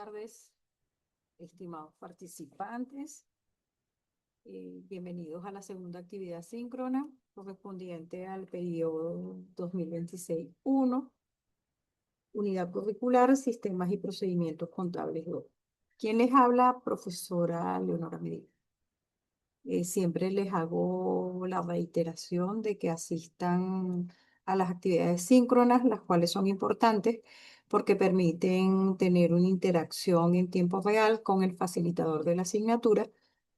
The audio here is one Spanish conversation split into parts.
tardes, estimados participantes. Bienvenidos a la segunda actividad síncrona correspondiente al periodo 2026-1, Unidad Curricular, Sistemas y Procedimientos Contables 2. ¿Quién les habla? Profesora Leonora Medina. Siempre les hago la reiteración de que asistan a las actividades síncronas, las cuales son importantes porque permiten tener una interacción en tiempo real con el facilitador de la asignatura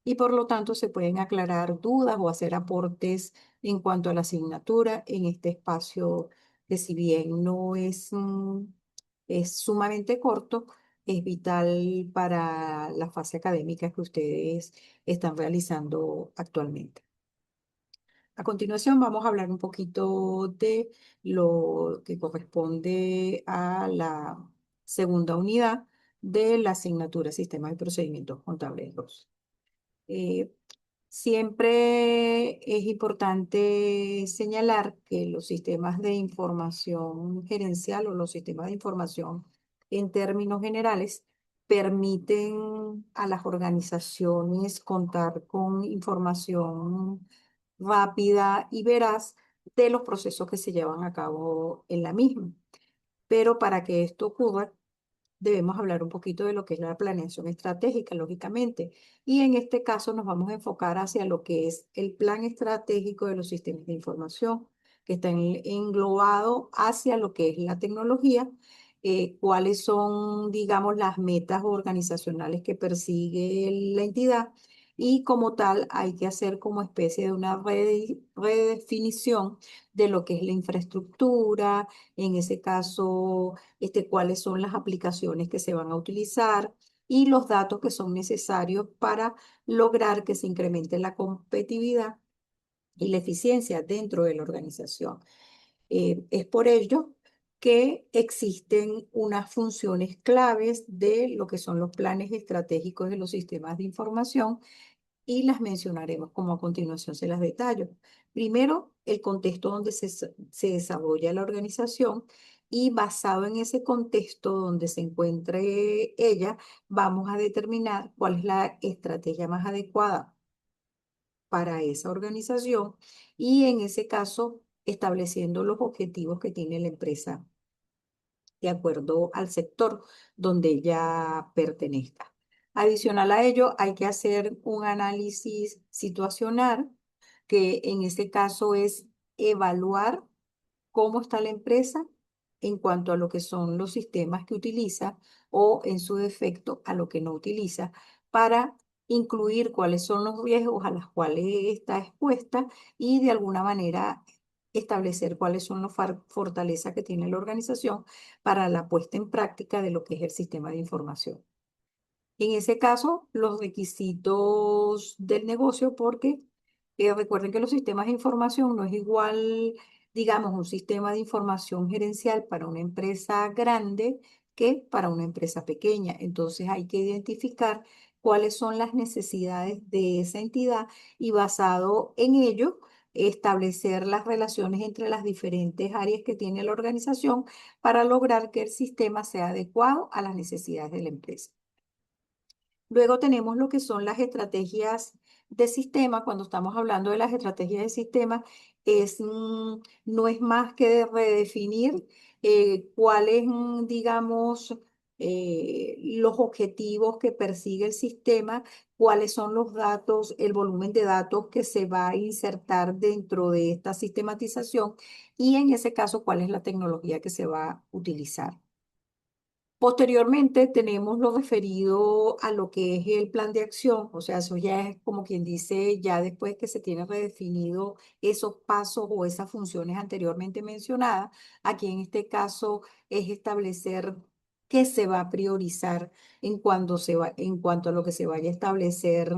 y por lo tanto se pueden aclarar dudas o hacer aportes en cuanto a la asignatura en este espacio que si bien no es sumamente corto, es vital para la fase académica que ustedes están realizando actualmente. A continuación vamos a hablar un poquito de lo que corresponde a la segunda unidad de la asignatura Sistemas y Procedimientos Contables 2. Eh, Siempre es importante señalar que los sistemas de información gerencial o los sistemas de información en términos generales permiten a las organizaciones contar con información rápida y veraz de los procesos que se llevan a cabo en la misma. Pero para que esto ocurra, debemos hablar un poquito de lo que es la planeación estratégica, lógicamente. Y en este caso nos vamos a enfocar hacia lo que es el plan estratégico de los sistemas de información, que está englobado hacia lo que es la tecnología, cuáles son, digamos, las metas organizacionales que persigue la entidad. Y como tal, hay que hacer como especie de una redefinición de lo que es la infraestructura, en ese caso cuáles son las aplicaciones que se van a utilizar y los datos que son necesarios para lograr que se incremente la competitividad y la eficiencia dentro de la organización. Es por ello que existen unas funciones claves de lo que son los planes estratégicos de los sistemas de información y las mencionaremos como a continuación se las detallo. Primero, el contexto donde se desarrolla la organización y basado en ese contexto donde se encuentre ella, vamos a determinar cuál es la estrategia más adecuada para esa organización y en ese caso estableciendo los objetivos que tiene la empresa de acuerdo al sector donde ella pertenezca. Adicional a ello, hay que hacer un análisis situacional, que en este caso es evaluar cómo está la empresa en cuanto a lo que son los sistemas que utiliza o en su defecto a lo que no utiliza, para incluir cuáles son los riesgos a los cuales está expuesta y de alguna manera establecer cuáles son las fortalezas que tiene la organización para la puesta en práctica de lo que es el sistema de información. En ese caso, los requisitos del negocio, porque recuerden que los sistemas de información no es igual, digamos, un sistema de información gerencial para una empresa grande que para una empresa pequeña. Entonces hay que identificar cuáles son las necesidades de esa entidad y basado en ello, establecer las relaciones entre las diferentes áreas que tiene la organización para lograr que el sistema sea adecuado a las necesidades de la empresa. Luego tenemos lo que son las estrategias de sistema. Cuando estamos hablando de las estrategias de sistema, no es más que de redefinir cuáles, digamos, los objetivos que persigue el sistema, cuáles son los datos, el volumen de datos que se va a insertar dentro de esta sistematización y en ese caso, cuál es la tecnología que se va a utilizar. Posteriormente tenemos lo referido a lo que es el plan de acción, o sea, eso ya es como quien dice, ya después que se tiene redefinido esos pasos o esas funciones anteriormente mencionadas, aquí en este caso es establecer qué se va a priorizar en cuanto a lo que se vaya a establecer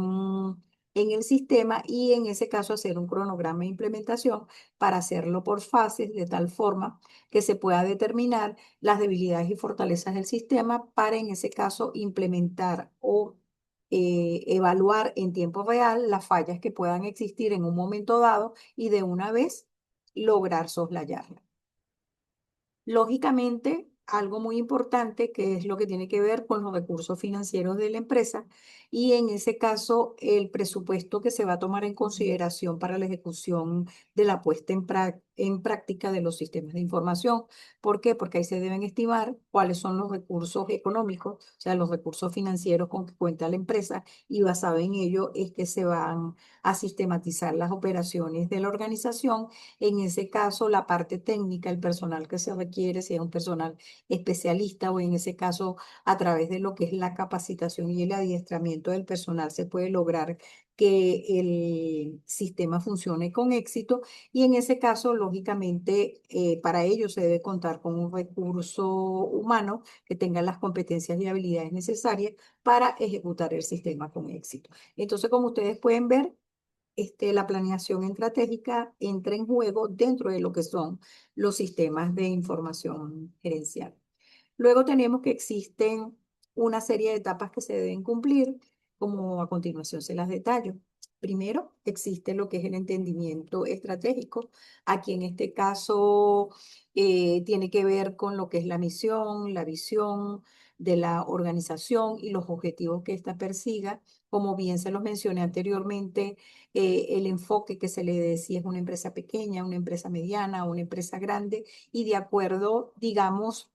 en el sistema y en ese caso hacer un cronograma de implementación para hacerlo por fases de tal forma que se pueda determinar las debilidades y fortalezas del sistema para en ese caso implementar o evaluar en tiempo real las fallas que puedan existir en un momento dado y de una vez lograr soslayarlas. Lógicamente, algo muy importante que es lo que tiene que ver con los recursos financieros de la empresa y en ese caso el presupuesto que se va a tomar en consideración para la ejecución de la puesta en práctica de los sistemas de información. ¿Por qué? Porque ahí se deben estimar cuáles son los recursos económicos, o sea, los recursos financieros con que cuenta la empresa y basado en ello es que se van a sistematizar las operaciones de la organización. En ese caso, la parte técnica, el personal que se requiere, si es un personal especialista o en ese caso a través de lo que es la capacitación y el adiestramiento del personal se puede lograr que el sistema funcione con éxito y en ese caso, lógicamente, para ello se debe contar con un recurso humano que tenga las competencias y habilidades necesarias para ejecutar el sistema con éxito. Entonces, como ustedes pueden ver, la planeación estratégica entra en juego dentro de lo que son los sistemas de información gerencial. Luego tenemos que existen una serie de etapas que se deben cumplir, como a continuación se las detallo. Primero, existe lo que es el entendimiento estratégico. Aquí en este caso tiene que ver con lo que es la misión, la visión de la organización y los objetivos que ésta persiga. Como bien se los mencioné anteriormente, el enfoque que se le dé si es una empresa pequeña, una empresa mediana, una empresa grande y de acuerdo, digamos,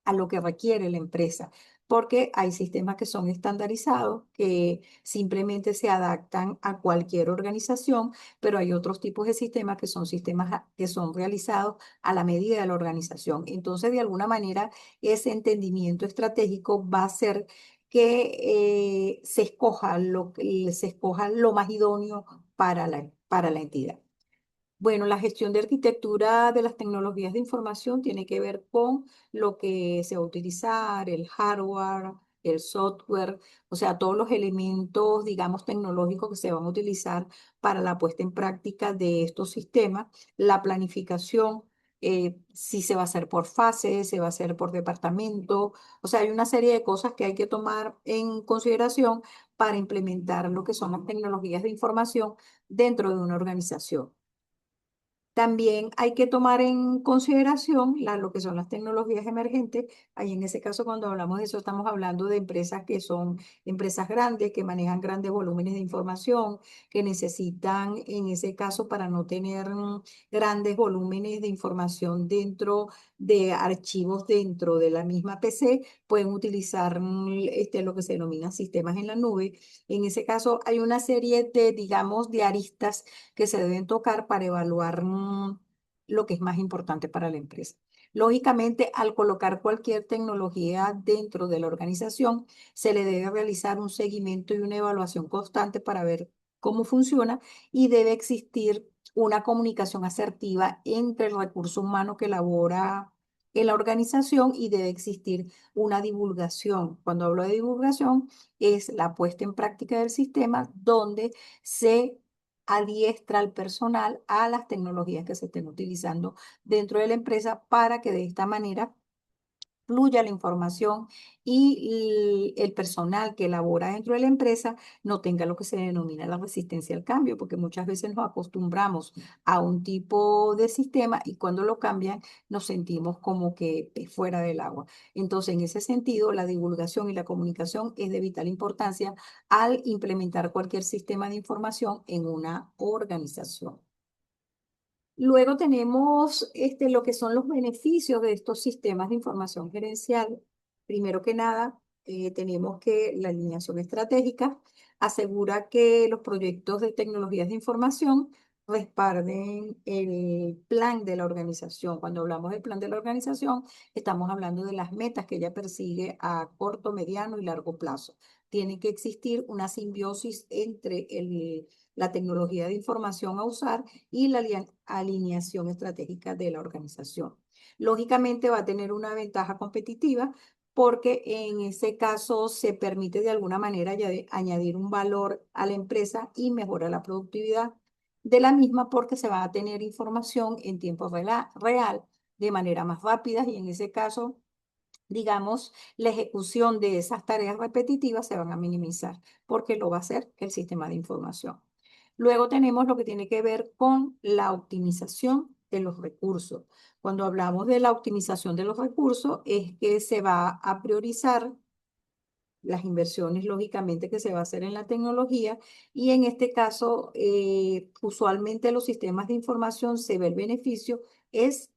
a lo que requiere la empresa, porque hay sistemas que son estandarizados, que simplemente se adaptan a cualquier organización, pero hay otros tipos de sistemas que son sistemas que son realizados a la medida de la organización. Entonces, de alguna manera, ese entendimiento estratégico va a hacer que se escoja lo más idóneo para la entidad. Bueno, la gestión de arquitectura de las tecnologías de información tiene que ver con lo que se va a utilizar, el hardware, el software, o sea, todos los elementos, digamos, tecnológicos que se van a utilizar para la puesta en práctica de estos sistemas, la planificación, si se va a hacer por fase, se va a hacer por departamento, o sea, hay una serie de cosas que hay que tomar en consideración para implementar lo que son las tecnologías de información dentro de una organización. También hay que tomar en consideración lo que son las tecnologías emergentes. Ahí en ese caso, cuando hablamos de eso, estamos hablando de empresas que son empresas grandes, que manejan grandes volúmenes de información, que necesitan, en ese caso, para no tener grandes volúmenes de información dentro de archivos dentro de la misma PC, pueden utilizar lo que se denomina sistemas en la nube. En ese caso, hay una serie de, digamos, de aristas que se deben tocar para evaluar lo que es más importante para la empresa. Lógicamente, al colocar cualquier tecnología dentro de la organización, se le debe realizar un seguimiento y una evaluación constante para ver cómo funciona y debe existir una comunicación asertiva entre el recurso humano que elabora en la organización y debe existir una divulgación. Cuando hablo de divulgación, es la puesta en práctica del sistema donde se adiestra al personal a las tecnologías que se estén utilizando dentro de la empresa para que de esta manera fluya la información y el personal que labora dentro de la empresa no tenga lo que se denomina la resistencia al cambio, porque muchas veces nos acostumbramos a un tipo de sistema y cuando lo cambian nos sentimos como que fuera del agua. Entonces, en ese sentido, la divulgación y la comunicación es de vital importancia al implementar cualquier sistema de información en una organización. Luego tenemos lo que son los beneficios de estos sistemas de información gerencial. Primero que nada, tenemos que la alineación estratégica asegura que los proyectos de tecnologías de información respalden el plan de la organización. Cuando hablamos del plan de la organización, estamos hablando de las metas que ella persigue a corto, mediano y largo plazo. Tiene que existir una simbiosis entre la tecnología de información a usar y la alineación estratégica de la organización. Lógicamente va a tener una ventaja competitiva porque en ese caso se permite de alguna manera añadir un valor a la empresa y mejora la productividad de la misma porque se va a tener información en tiempo real de manera más rápida y en ese caso digamos, la ejecución de esas tareas repetitivas se van a minimizar porque lo va a hacer el sistema de información. Luego tenemos lo que tiene que ver con la optimización de los recursos. Cuando hablamos de la optimización de los recursos, es que se va a priorizar las inversiones, lógicamente, que se va a hacer en la tecnología y en este caso, usualmente los sistemas de información se ve el beneficio es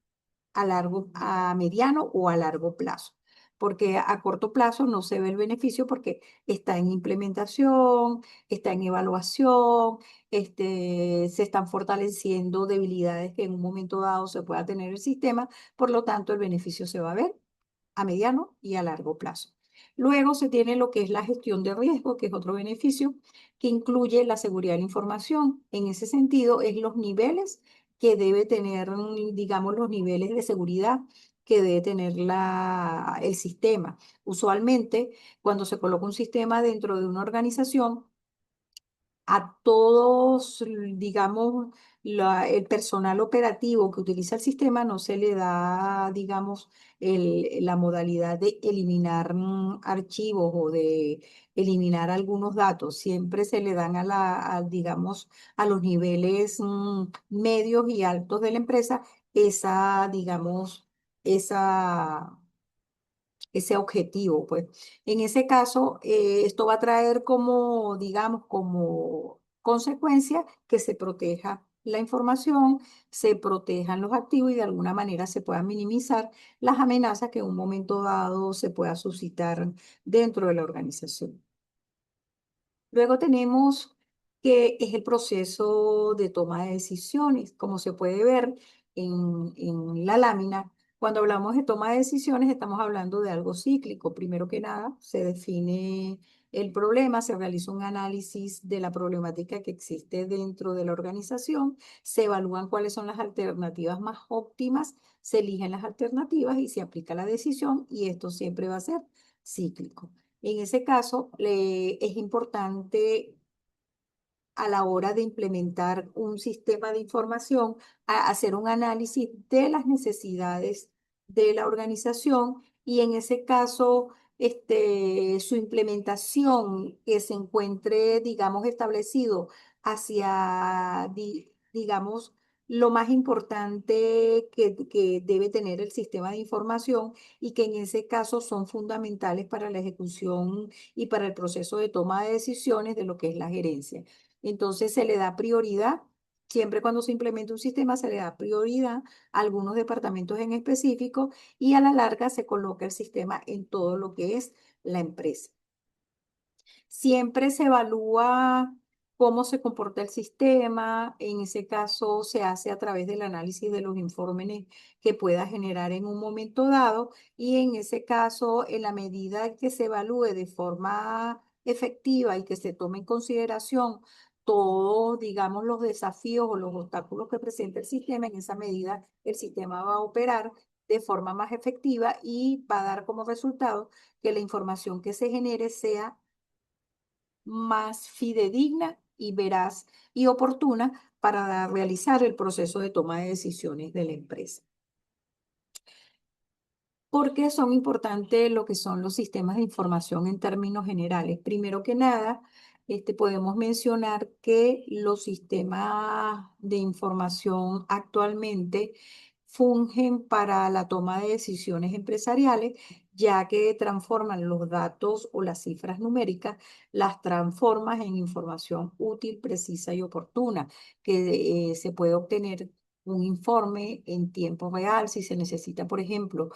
a mediano o a largo plazo. Porque a corto plazo no se ve el beneficio porque está en implementación, está en evaluación, se están fortaleciendo debilidades que en un momento dado se pueda tener el sistema, por lo tanto el beneficio se va a ver a mediano y a largo plazo. Luego se tiene lo que es la gestión de riesgo, que es otro beneficio, que incluye la seguridad de la información. En ese sentido, es los niveles que debe tener, digamos, los niveles de seguridad que debe tener el sistema. Usualmente, cuando se coloca un sistema dentro de una organización, a todos, digamos, el personal operativo que utiliza el sistema no se le da, digamos, la modalidad de eliminar archivos o de eliminar algunos datos. Siempre se le dan digamos, a los niveles medios y altos de la empresa esa, digamos, esa ese objetivo, pues. En ese caso, esto va a traer como, digamos, como consecuencia que se proteja la información, se protejan los activos y de alguna manera se puedan minimizar las amenazas que en un momento dado se pueda suscitar dentro de la organización. Luego tenemos que es el proceso de toma de decisiones. Como se puede ver en la lámina, cuando hablamos de toma de decisiones estamos hablando de algo cíclico. Primero que nada, se define el problema, se realiza un análisis de la problemática que existe dentro de la organización, se evalúan cuáles son las alternativas más óptimas, se eligen las alternativas y se aplica la decisión y esto siempre va a ser cíclico. En ese caso, es importante a la hora de implementar un sistema de información, hacer un análisis de las necesidades de la organización y en ese caso, su implementación que se encuentre, digamos, establecido hacia, digamos, lo más importante que debe tener el sistema de información y que en ese caso son fundamentales para la ejecución y para el proceso de toma de decisiones de lo que es la gerencia. Entonces se le da prioridad, siempre cuando se implementa un sistema se le da prioridad a algunos departamentos en específico y a la larga se coloca el sistema en todo lo que es la empresa. Siempre se evalúa cómo se comporta el sistema. En ese caso, se hace a través del análisis de los informes que pueda generar en un momento dado. Y en ese caso, en la medida que se evalúe de forma efectiva y que se tome en consideración todos, digamos, los desafíos o los obstáculos que presenta el sistema, en esa medida el sistema va a operar de forma más efectiva y va a dar como resultado que la información que se genere sea más fidedigna y veraz y oportuna para realizar el proceso de toma de decisiones de la empresa. ¿Por qué son importantes lo que son los sistemas de información en términos generales? Primero que nada, podemos mencionar que los sistemas de información actualmente fungen para la toma de decisiones empresariales, ya que transforman los datos o las cifras numéricas, las transforman en información útil, precisa y oportuna, que se puede obtener un informe en tiempo real si se necesita, por ejemplo,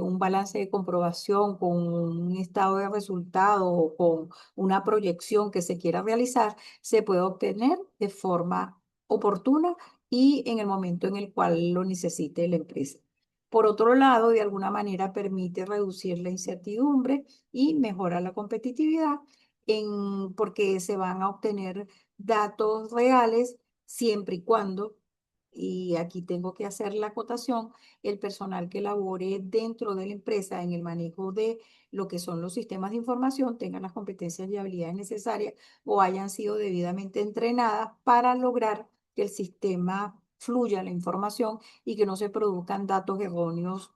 un balance de comprobación con un estado de resultado o con una proyección que se quiera realizar, se puede obtener de forma oportuna y en el momento en el cual lo necesite la empresa. Por otro lado, de alguna manera permite reducir la incertidumbre y mejora la competitividad porque se van a obtener datos reales siempre y cuando, y aquí tengo que hacer la acotación, el personal que labore dentro de la empresa en el manejo de lo que son los sistemas de información tengan las competencias y habilidades necesarias o hayan sido debidamente entrenadas para lograr que el sistema fluya la información y que no se produzcan datos erróneos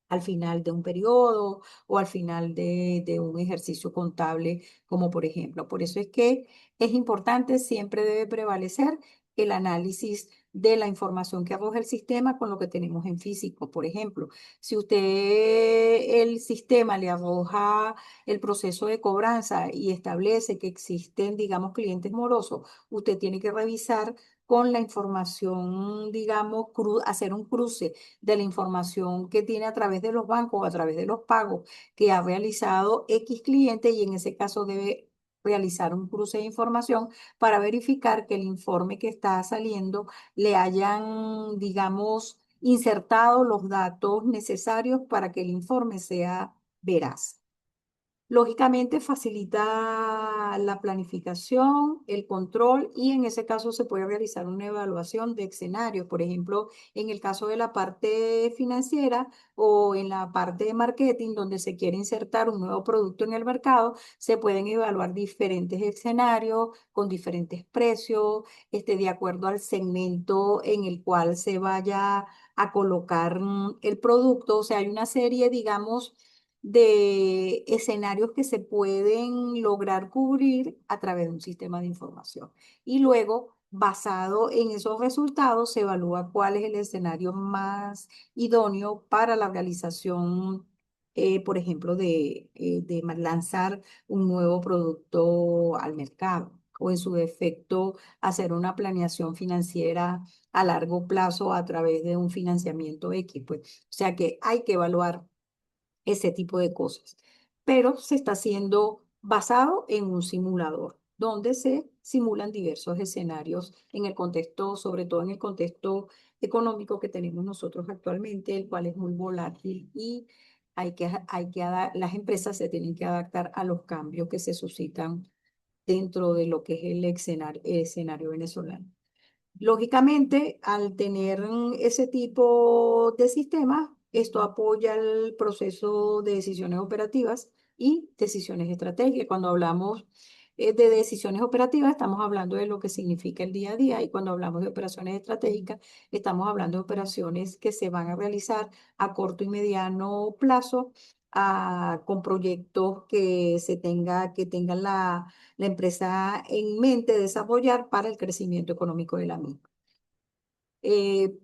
al final de un periodo o al final de un ejercicio contable, como por ejemplo. Por eso es que es importante, siempre debe prevalecer el análisis de la información que arroja el sistema con lo que tenemos en físico. Por ejemplo, si el sistema le arroja el proceso de cobranza y establece que existen, digamos, clientes morosos, usted tiene que revisar con la información, digamos, hacer un cruce de la información que tiene a través de los bancos o a través de los pagos que ha realizado X cliente y en ese caso debe realizar un cruce de información para verificar que el informe que está saliendo le hayan, digamos, insertado los datos necesarios para que el informe sea veraz. Lógicamente facilita la planificación, el control y en ese caso se puede realizar una evaluación de escenarios. Por ejemplo, en el caso de la parte financiera o en la parte de marketing donde se quiere insertar un nuevo producto en el mercado, se pueden evaluar diferentes escenarios con diferentes precios, de acuerdo al segmento en el cual se vaya a colocar el producto. O sea, hay una serie, digamos, de escenarios que se pueden lograr cubrir a través de un sistema de información. Y luego, basado en esos resultados, se evalúa cuál es el escenario más idóneo para la realización, por ejemplo, de lanzar un nuevo producto al mercado o en su defecto hacer una planeación financiera a largo plazo a través de un financiamiento X. Pues, o sea que hay que evaluar ese tipo de cosas. Pero se está haciendo basado en un simulador, donde se simulan diversos escenarios en el contexto, sobre todo en el contexto económico que tenemos nosotros actualmente, el cual es muy volátil y las empresas se tienen que adaptar a los cambios que se suscitan dentro de lo que es el escenario venezolano. Lógicamente, al tener ese tipo de sistemas, esto apoya el proceso de decisiones operativas y decisiones estratégicas. Cuando hablamos de decisiones operativas, estamos hablando de lo que significa el día a día y cuando hablamos de operaciones estratégicas, estamos hablando de operaciones que se van a realizar a corto y mediano plazo, con proyectos que tengan la empresa en mente desarrollar para el crecimiento económico de la misma. Eh,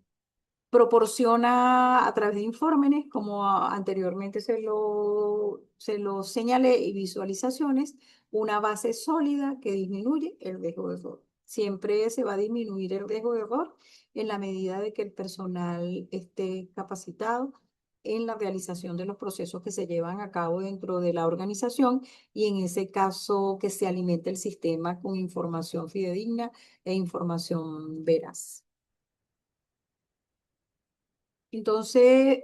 Proporciona a través de informes, como anteriormente se lo señalé, y visualizaciones, una base sólida que disminuye el riesgo de error. Siempre se va a disminuir el riesgo de error en la medida de que el personal esté capacitado en la realización de los procesos que se llevan a cabo dentro de la organización y en ese caso que se alimente el sistema con información fidedigna e información veraz. Entonces,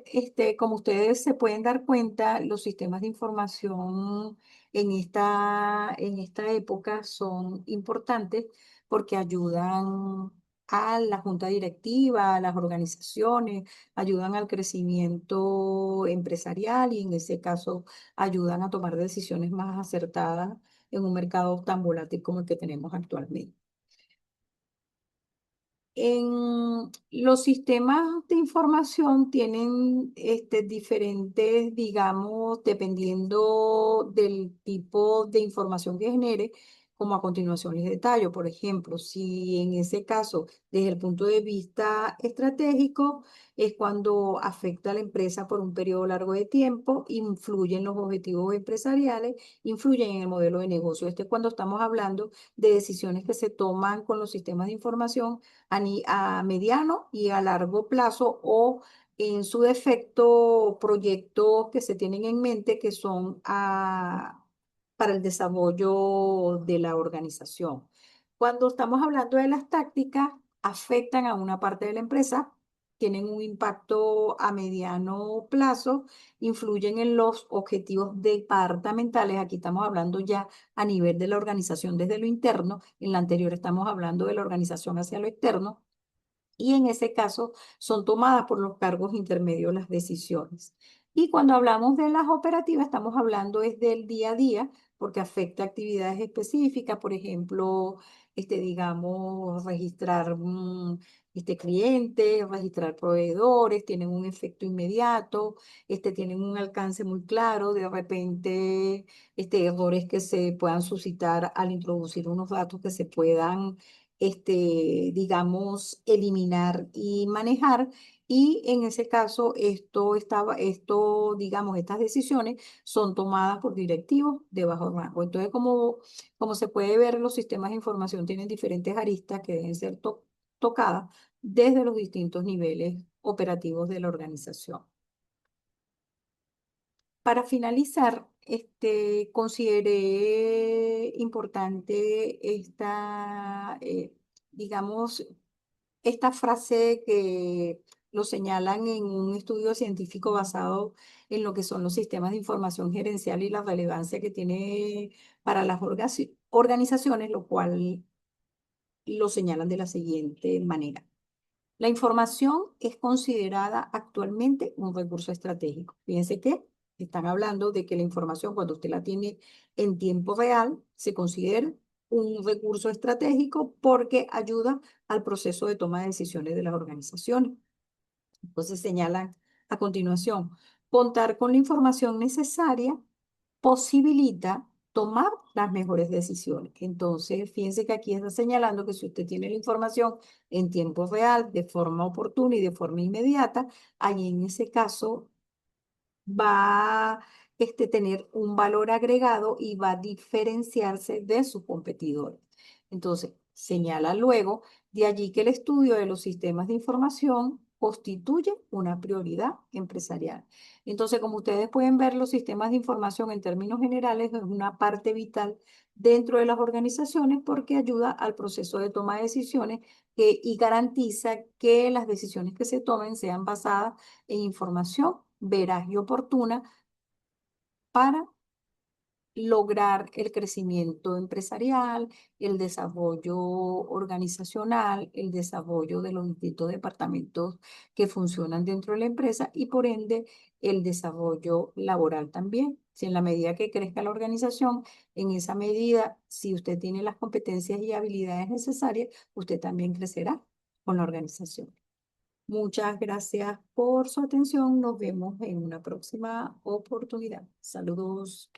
como ustedes se pueden dar cuenta, los sistemas de información en esta época son importantes porque ayudan a la junta directiva, a las organizaciones, ayudan al crecimiento empresarial y en ese caso ayudan a tomar decisiones más acertadas en un mercado tan volátil como el que tenemos actualmente. En los sistemas de información tienen diferentes, digamos, dependiendo del tipo de información que genere, como a continuación les detallo. Por ejemplo, si en ese caso, desde el punto de vista estratégico, es cuando afecta a la empresa por un periodo largo de tiempo, influye en los objetivos empresariales, influye en el modelo de negocio. Este es cuando estamos hablando de decisiones que se toman con los sistemas de información a mediano y a largo plazo o en su defecto proyectos que se tienen en mente que son para el desarrollo de la organización. Cuando estamos hablando de las tácticas, afectan a una parte de la empresa, tienen un impacto a mediano plazo, influyen en los objetivos departamentales. Aquí estamos hablando ya a nivel de la organización desde lo interno. En la anterior estamos hablando de la organización hacia lo externo y en ese caso son tomadas por los cargos intermedios las decisiones. Y cuando hablamos de las operativas, estamos hablando es del día a día, porque afecta actividades específicas, por ejemplo, digamos, registrar clientes, registrar proveedores, tienen un efecto inmediato, tienen un alcance muy claro, de repente, errores que se puedan suscitar al introducir unos datos que se puedan digamos, eliminar y manejar. Y en ese caso, digamos, estas decisiones son tomadas por directivos de bajo rango. Entonces, como se puede ver, los sistemas de información tienen diferentes aristas que deben ser tocadas desde los distintos niveles operativos de la organización. Para finalizar, consideré importante digamos, esta frase que lo señalan en un estudio científico basado en lo que son los sistemas de información gerencial y la relevancia que tiene para las organizaciones, lo cual lo señalan de la siguiente manera. La información es considerada actualmente un recurso estratégico. Fíjense que están hablando de que la información, cuando usted la tiene en tiempo real, se considera un recurso estratégico porque ayuda al proceso de toma de decisiones de las organizaciones. Entonces señalan a continuación, contar con la información necesaria posibilita tomar las mejores decisiones. Entonces, fíjense que aquí está señalando que si usted tiene la información en tiempo real, de forma oportuna y de forma inmediata, ahí en ese caso va a tener un valor agregado y va a diferenciarse de sus competidores. Entonces, señala luego de allí que el estudio de los sistemas de información constituye una prioridad empresarial. Entonces, como ustedes pueden ver, los sistemas de información en términos generales es una parte vital dentro de las organizaciones porque ayuda al proceso de toma de decisiones y garantiza que las decisiones que se tomen sean basadas en información veraz y oportuna para lograr el crecimiento empresarial, el desarrollo organizacional, el desarrollo de los distintos departamentos que funcionan dentro de la empresa y por ende el desarrollo laboral también. Si en la medida que crezca la organización, en esa medida, si usted tiene las competencias y habilidades necesarias, usted también crecerá con la organización. Muchas gracias por su atención. Nos vemos en una próxima oportunidad. Saludos.